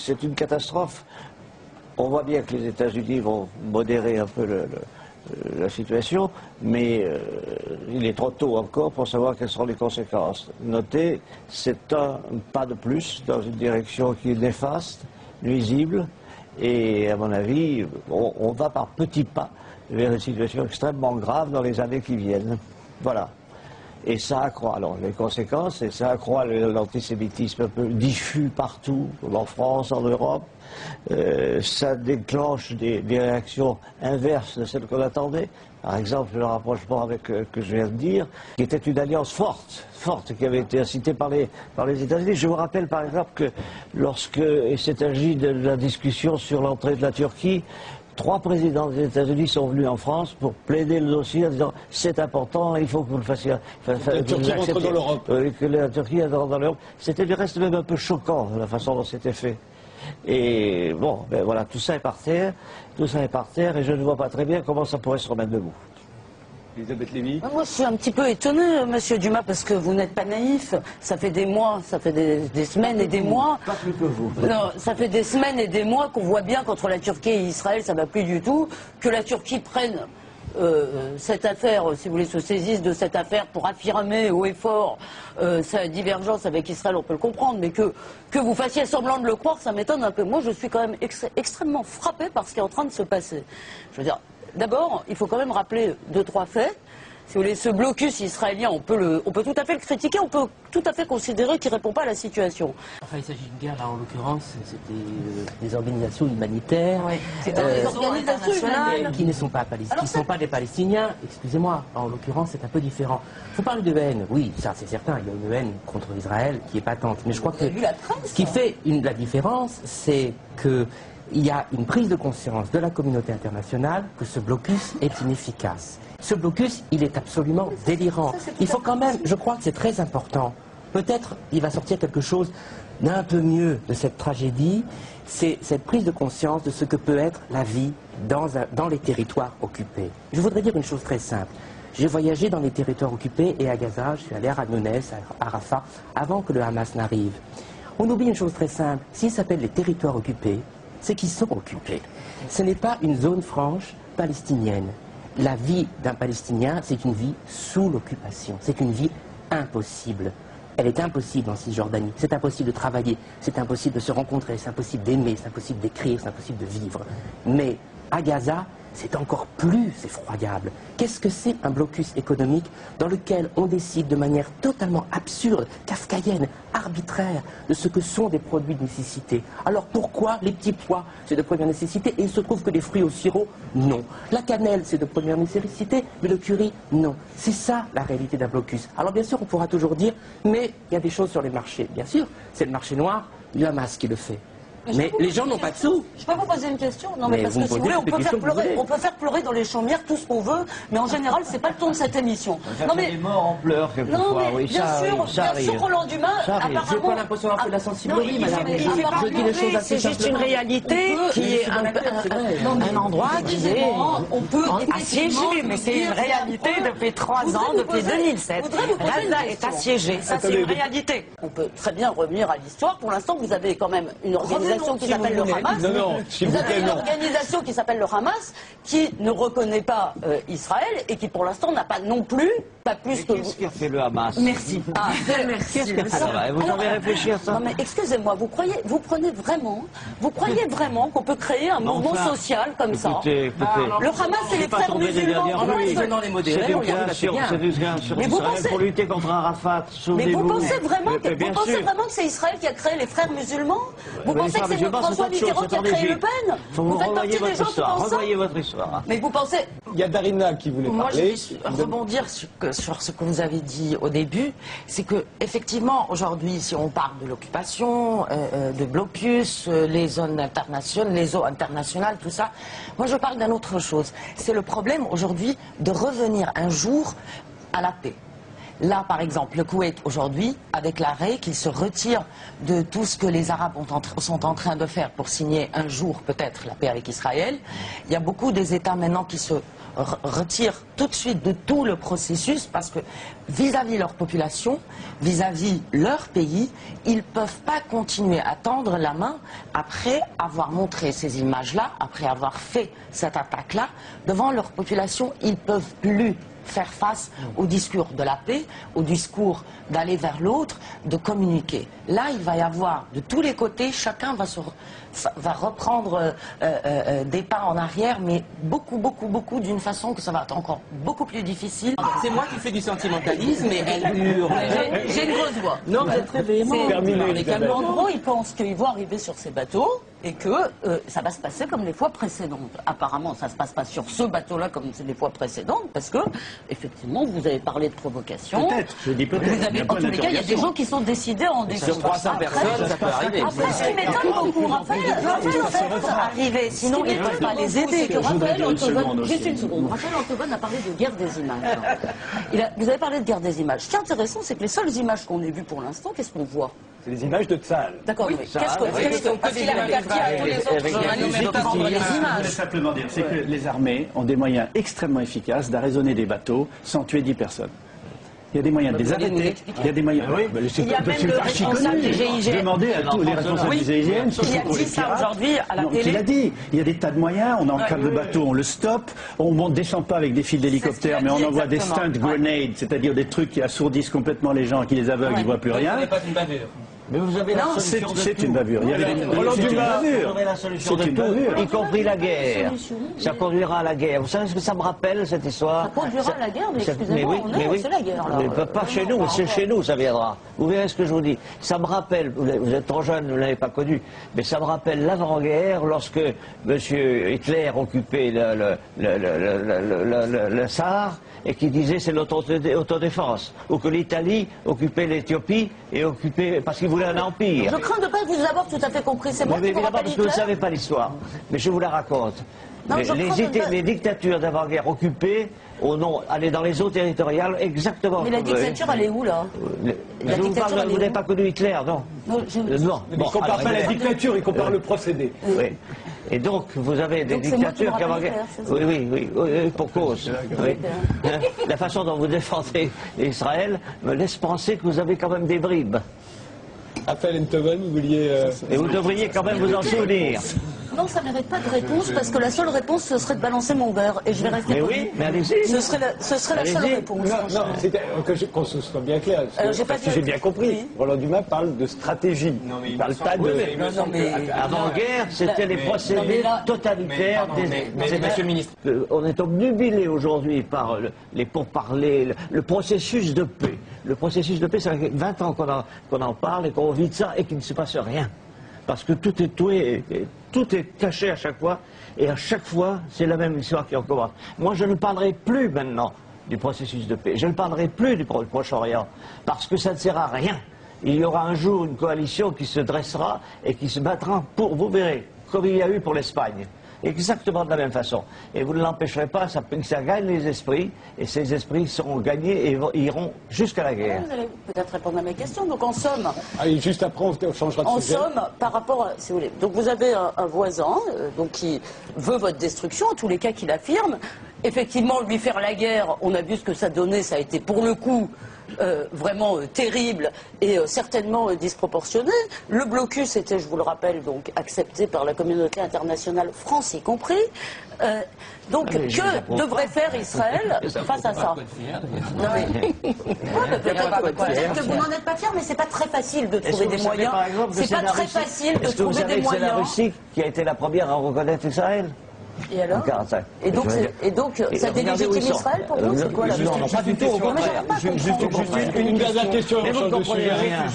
c'est une catastrophe. On voit bien que les États-Unis vont modérer un peu la situation, mais il est trop tôt encore pour savoir quelles seront les conséquences. Notez, c'est un pas de plus dans une direction qui est néfaste, nuisible, et à mon avis, on va par petits pas vers une situation extrêmement grave dans les années qui viennent. Voilà. Et ça accroît, alors les conséquences, et ça accroît l'antisémitisme un peu diffus partout, en France, en Europe. Ça déclenche des réactions inverses de celles qu'on attendait. Par exemple, le rapprochement avec que je viens de dire, qui était une alliance forte, qui avait été incitée par les États-Unis. Je vous rappelle par exemple que lorsque il s'est agi de la discussion sur l'entrée de la Turquie, 3 présidents des États-Unis sont venus en France pour plaider le dossier en disant c'est important, il faut que vous le fassiez. Que la Turquie rentre dans l'Europe. Que la Turquie entre dans l'Europe. C'était du reste même un peu choquant la façon dont c'était fait. Et bon, ben voilà, tout ça est par terre, et je ne vois pas très bien comment ça pourrait se remettre debout. Elisabeth Lévy. Moi, je suis un petit peu étonné, monsieur Dumas, parce que vous n'êtes pas naïf. Ça fait des mois, ça fait des semaines et des mois. Pas plus que vous. Non, ça fait des semaines et des mois qu'on voit bien qu'entre la Turquie et Israël, ça ne va plus du tout. Que la Turquie prenne cette affaire, si vous voulez, se saisisse de cette affaire pour affirmer haut et fort sa divergence avec Israël, on peut le comprendre, mais que vous fassiez semblant de le croire, ça m'étonne un peu. Moi, je suis quand même extrêmement frappé par ce qui est en train de se passer. Je veux dire, d'abord, il faut quand même rappeler 2-3 faits. Si vous voulez, ce blocus israélien, on peut tout à fait le critiquer, on peut tout à fait considérer qu'il ne répond pas à la situation. Enfin, il s'agit d'une guerre, là, en l'occurrence, c'était des organisations humanitaires. Oui. C'est des organisations internationales qui ne sont pas qui sont pas des Palestiniens. Excusez-moi, en l'occurrence, c'est un peu différent. Faut parler de haine, oui, ça c'est certain, il y a une haine contre Israël qui est patente. Mais je crois que ce qui fait la différence, c'est que il y a une prise de conscience de la communauté internationale que ce blocus est inefficace. Ce blocus, il est absolument délirant. Il faut quand même, je crois que c'est très important, peut-être il va sortir quelque chose d'un peu mieux de cette tragédie, c'est cette prise de conscience de ce que peut être la vie dans les territoires occupés. Je voudrais dire une chose très simple. J'ai voyagé dans les territoires occupés et à Gaza, je suis allé à Ranounès, à Rafah, avant que le Hamas n'arrive. On oublie une chose très simple, s'ils s'appellent les territoires occupés, c'est qu'ils sont occupés. Ce n'est pas une zone franche palestinienne. La vie d'un Palestinien, c'est une vie sous l'occupation. C'est une vie impossible. Elle est impossible en Cisjordanie. C'est impossible de travailler, c'est impossible de se rencontrer, c'est impossible d'aimer, c'est impossible d'écrire, c'est impossible de vivre. Mais à Gaza, c'est encore plus effroyable. Qu'est-ce que c'est un blocus économique dans lequel on décide de manière totalement absurde, kafkaïenne, arbitraire, de ce que sont des produits de nécessité? Alors pourquoi les petits pois, c'est de première nécessité, et il se trouve que les fruits au sirop, non. La cannelle, c'est de première nécessité, mais le curry, non. C'est ça la réalité d'un blocus. Alors bien sûr, on pourra toujours dire, mais il y a des choses sur les marchés. Bien sûr, c'est le marché noir, du Hamas qui le fait. Mais les gens n'ont pas de sous. Je peux vous poser une question? Non, mais parce que si vous voulez, on peut faire pleurer dans les chaumières tout ce qu'on veut, mais en général, c'est pas le ton de cette émission. Non, mais des morts en pleurs quelquefois. Non, mais oui, bien sûr, Roland Dumas, apparemment. J'ai pas l'impression d'avoir fait de la sensibilité, madame. Je dis les choses assez C'est juste une réalité qui est un endroit qui est assiégé, mais c'est une réalité depuis 3 ans, depuis 2007. Gaza est assiégé, ça c'est une réalité. On peut très bien revenir à l'histoire. Pour l'instant, vous avez quand même une organisation qui s'appelle le Hamas. Vous avez une organisation qui s'appelle le Hamas, qui ne reconnaît pas Israël et qui pour l'instant n'a pas non plus, pas plus que vous. Qu'est-ce qu'a fait le Hamas? Merci. Ah, merci. Vous avez réfléchi à ça? Non mais excusez-moi, vous croyez vraiment qu'on peut créer un mouvement social comme ça? Écoutez, le Hamas, c'est les frères musulmans. C'est une création d'Israël pour lutter contre Arafat. Mais vous pensez vraiment que c'est Israël qui a créé les frères musulmans? Vous pensez que c'est François Mitterrand qui a créé Le Pen? Vous faites partie des gens qui pensent ça? Revoyez votre histoire. Mais vous pensez... Il y a Darina qui voulait Moi, parler. je vais rebondir sur ce que vous avez dit au début. C'est que, effectivement, aujourd'hui, si on parle de l'occupation, de blocus, les zones internationales, les eaux internationales, tout ça, moi, je parle d'une autre chose. C'est le problème, aujourd'hui, de revenir un jour à la paix. Là, par exemple, le Koweït, aujourd'hui, a déclaré qu'il se retire de tout ce que les Arabes sont en train de faire pour signer un jour, peut-être, la paix avec Israël. Il y a beaucoup des États maintenant qui se retirent tout de suite de tout le processus parce que vis-à-vis leur population, vis-à-vis leur pays, ils ne peuvent pas continuer à tendre la main après avoir montré ces images-là, après avoir fait cette attaque-là, devant leur population, ils ne peuvent plus faire face au discours de la paix, au discours d'aller vers l'autre, de communiquer. Là, il va y avoir de tous les côtés, chacun va reprendre des pas en arrière, mais beaucoup d'une façon que ça va être encore beaucoup plus difficile. C'est moi qui fais du sentimentalisme et elle hurle. J'ai une grosse voix. Non, vous êtes très véhément. En gros, ils pensent qu'ils vont arriver sur ces bateaux et que ça va se passer comme les fois précédentes. Apparemment, ça ne se passe pas sur ce bateau-là comme les fois précédentes, parce que, effectivement, vous avez parlé de provocation. Peut-être, je dis peut-être. En tous les cas, il y a des gens qui sont décidés à en décider. Sur 300 personnes, ça peut arriver. Après, ce qui m'étonne beaucoup, Raphaël, arriver, sinon ils ne peuvent pas les aider. Raphaël Antoine, juste une seconde. Raphaël Antoine a parlé de guerre des images. Vous avez parlé de guerre des images. Ce qui est intéressant, c'est que les seules images qu'on ait vues pour l'instant, qu'est-ce qu'on voit? C'est les images de Tsahal. D'accord, oui. Parce qu'il a interdit à tous les autres journalistes de prendre les Je voulais images. simplement dire, c'est que les armées ont des moyens extrêmement efficaces d'arraisonner des bateaux sans tuer 10 personnes. Il y a des moyens de les arrêter. Il y a des moyens. Il y a même le responsable du GIGN. Demandez à tous les responsables du GIGN qui a dit ça aujourd'hui à la télé. Qui l'a dit. Il y a des tas de moyens. On encadre le bateau, on le stoppe. On ne descend pas avec des fils d'hélicoptère, mais on envoie des stunt grenades, c'est-à-dire des trucs qui assourdissent complètement les gens, qui les aveuglent, ils ne voient plus rien. Mais vous avez la solution de tout. C'est une bavure. Il y a Vous avez la solution de tout, y compris la guerre. Ça conduira à la guerre. Vous savez ce que ça me rappelle, cette histoire? Ça conduira à la guerre, mais excusez-moi, c'est la guerre. Mais pas chez nous, c'est chez nous, ça viendra. Vous verrez ce que je vous dis. Ça me rappelle, vous êtes trop jeune, vous ne l'avez pas connu, mais ça me rappelle l'avant-guerre, lorsque M. Hitler occupait le Sahara, et qui disait c'est l'autodéfense, ou que l'Italie occupait l'Éthiopie et occupait parce qu'il voulait un empire. Je crains de ne pas vous avoir tout à fait compris. C'est moi qui vous rappelle parce que vous ne savez pas l'histoire, mais je vous la raconte. Non, les dictatures d'avant-guerre occupées, allaient dans les eaux territoriales exactement. Mais la dictature, elle est où là? Vous n'avez pas connu Hitler, non? Non. Il ne compare pas la dictature, il compare le procédé. Oui. Et donc, vous avez des dictatures qui avant-guerre. Oui, pour cause. Oui. La façon dont vous défendez Israël me laisse penser que vous avez quand même des bribes. Raphaël Antoine, vous vouliez. Et vous devriez quand même vous en souvenir. Non, ça ne mérite pas de réponse, parce que la seule réponse, ce serait de balancer mon beurre. Et je vais rester Mais poli. oui, mais allez-y. Ce serait la seule réponse. Non, c'était qu'on se soit bien clair. Si j'ai bien compris, Roland Dumas parle de stratégie. Non, mais il parle pas de. Avant-guerre, c'était les procédés totalitaires Mais monsieur le ministre. On est obnubilé aujourd'hui par les pourparlers, le processus de paix. Le processus de paix, ça fait 20 ans qu'on en parle et qu'on vit de ça et qu'il ne se passe rien. Parce que tout est caché à chaque fois, et à chaque fois, c'est la même histoire qui recommence. Moi, je ne parlerai plus maintenant du processus de paix, je ne parlerai plus du Proche-Orient, parce que ça ne sert à rien. Il y aura un jour une coalition qui se dressera et qui se battra pour, vous verrez, comme il y a eu pour l'Espagne. Exactement de la même façon. Et vous ne l'empêcherez pas, ça gagne les esprits, et ces esprits seront gagnés et iront jusqu'à la guerre. Vous allez peut-être répondre à mes questions. Donc en somme... Et juste après, on changera de sujet. En somme, par rapport à... Si vous voulez, donc vous avez un voisin donc qui veut votre destruction, en tous les cas qu'il affirme. Effectivement, lui faire la guerre, on a vu ce que ça donnait, ça a été pour le coup... vraiment terrible et certainement disproportionné. Le blocus était, je vous le rappelle, donc accepté par la communauté internationale, France y compris. Donc, que devrait faire Israël face à ça? Peut-être que vous n'en êtes pas fier, mais c'est pas très facile de trouver des moyens. C'est pas très facile de trouver des moyens. C'est la Russie qui a été la première à reconnaître Israël. Et alors? Et donc, ça délégitime Israël pour vous? C'est quoi la Non, pas du tout, au contraire. Juste une dernière question. Mais vous ne comprenez rien.